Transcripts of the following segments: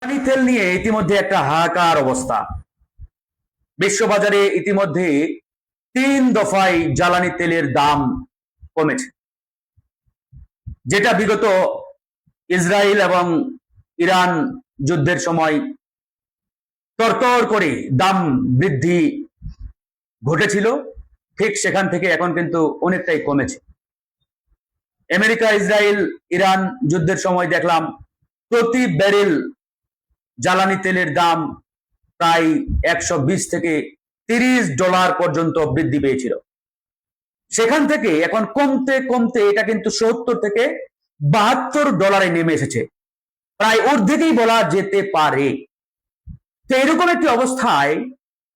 জ্বালানি তেল নিয়ে ইতিমধ্যে একটা হাহাকার অবস্থা। বিশ্ববাজারে ইতিমধ্যে 3 দফায় জ্বালানি তেলের দাম কমেছে, যেটা বিগত ইসরায়েল এবং ইরান যুদ্ধের সময় তরতর করে দাম বৃদ্ধি ঘটেছিল। ঠিক সেখান থেকে এখন কিন্তু অনেকটাই কমেছে। আমেরিকা, ইসরায়েল, ইরান যুদ্ধের সময় দেখলাম প্রতি ব্যারেল জ্বালানি তেলের দাম প্রায় 120 থেকে $30 পর্যন্ত বৃদ্ধি পেয়েছিল। সেখান থেকে এখন কমতে কমতে এটা কিন্তু $70 থেকে $72 নেমে এসেছে, প্রায় অর্ধেকই বলা যেতে পারে। তো এরকম একটি অবস্থায়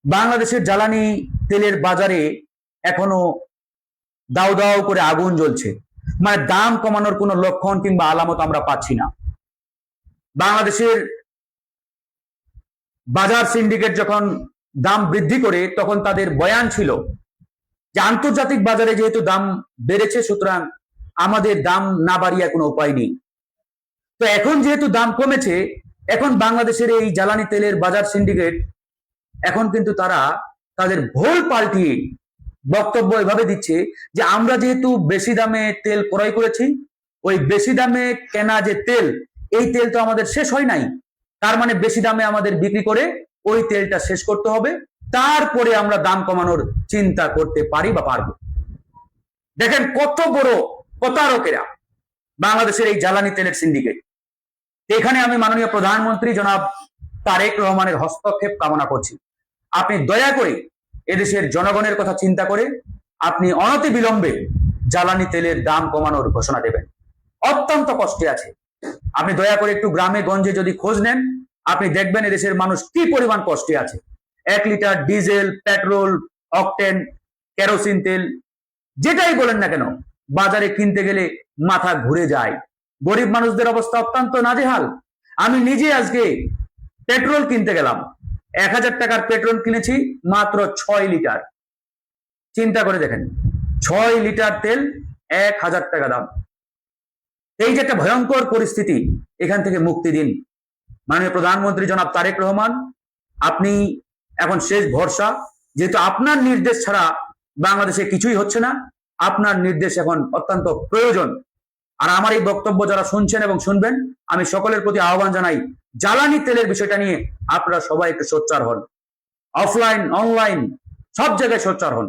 বাংলাদেশের জ্বালানি তেলের বাজারে এখনো দাউ দাউ করে আগুন জ্বলছে, মানে দাম কমানোর কোনো লক্ষণ কিংবা আলামত আমরা পাচ্ছি না। বাংলাদেশের বাজার সিন্ডিকেট যখন দাম বৃদ্ধি করে তখন তাদের বয়ান ছিল যে আন্তর্জাতিক বাজারে যেহেতু দাম বেড়েছে সুতরাং আমাদের দাম না বাড়িয়ে কোনো উপায় নেই। তো এখন যেহেতু দাম কমেছে, এখন বাংলাদেশের এই জ্বালানি তেলের বাজার সিন্ডিকেট এখন কিন্তু তারা তাদের ভুল পাল্টিয়ে বক্তব্য এভাবে দিচ্ছে যে আমরা যেহেতু বেশি দামে তেল ক্রয় করেছি, ওই বেশি দামে কেনা যে তেল, এই তেল তো আমাদের শেষ হয় নাই, তার মানে বেশি দামে আমাদের বিক্রি করে ওই তেলটা শেষ করতে হবে, তারপরে আমরা দাম কমানোর চিন্তা করতে পারি বা পারবো। দেখেন কত বড় প্রতারকেরা বাংলাদেশের এই জ্বালানি তেলের সিন্ডিকেট। এখানে আমি মাননীয় প্রধানমন্ত্রী জনাব তারেক রহমানের হস্তক্ষেপ কামনা করছি। আপনি দয়া করে এদেশের জনগণের কথা চিন্তা করে আপনি অনতি বিলম্বে জ্বালানি তেলের দাম কমানোর ঘোষণা দেবেন। অত্যন্ত কষ্টে আছে। আপনি দয়া করে একটু গ্রামে গঞ্জে যদি খোঁজ নেন, আপনি দেখবেন এদেশের মানুষ কি পরিমাণ কষ্টে আছে। 1 litre diesel, petrol, octane, kerosene তেল যেটাই বলেন না কেন, বাজারে কিনতে গেলে মাথা ঘুরে যায়। গরিব মানুষদের অবস্থা অত্যন্ত নাজেহাল। আমি নিজে আজকে পেট্রোল কিনতে গেলাম, 1000 টাকার পেট্রোল কিনেছি মাত্র 6 লিটার। চিন্তা করে দেখেন, 6 লিটার তেল 1000 টাকা দাম। এই যে একটা ভয়ঙ্কর পরিস্থিতি, এখান থেকে মুক্তি দিন। মাননীয় প্রধানমন্ত্রী জনাব তারেক রহমান, আপনি এখন শেষ ভরসা। যেহেতু আপনার নির্দেশ ছাড়া বাংলাদেশে কিছুই হচ্ছে না, আপনার নির্দেশ এখন অত্যন্ত প্রয়োজন। আর আমার এই বক্তব্য যারা শুনছেন এবং শুনবেন, আমি সকলের প্রতি আহ্বান জানাই, জ্বালানি তেলের বিষয়টা নিয়ে আপনারা সবাই একটু সোচ্চার হন। অফলাইন, অনলাইন সব জায়গায় সোচ্চার হন।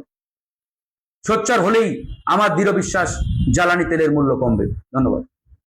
সোচ্চার হলেই আমার দৃঢ় বিশ্বাস জ্বালানি তেলের মূল্য কমবে। ধন্যবাদ।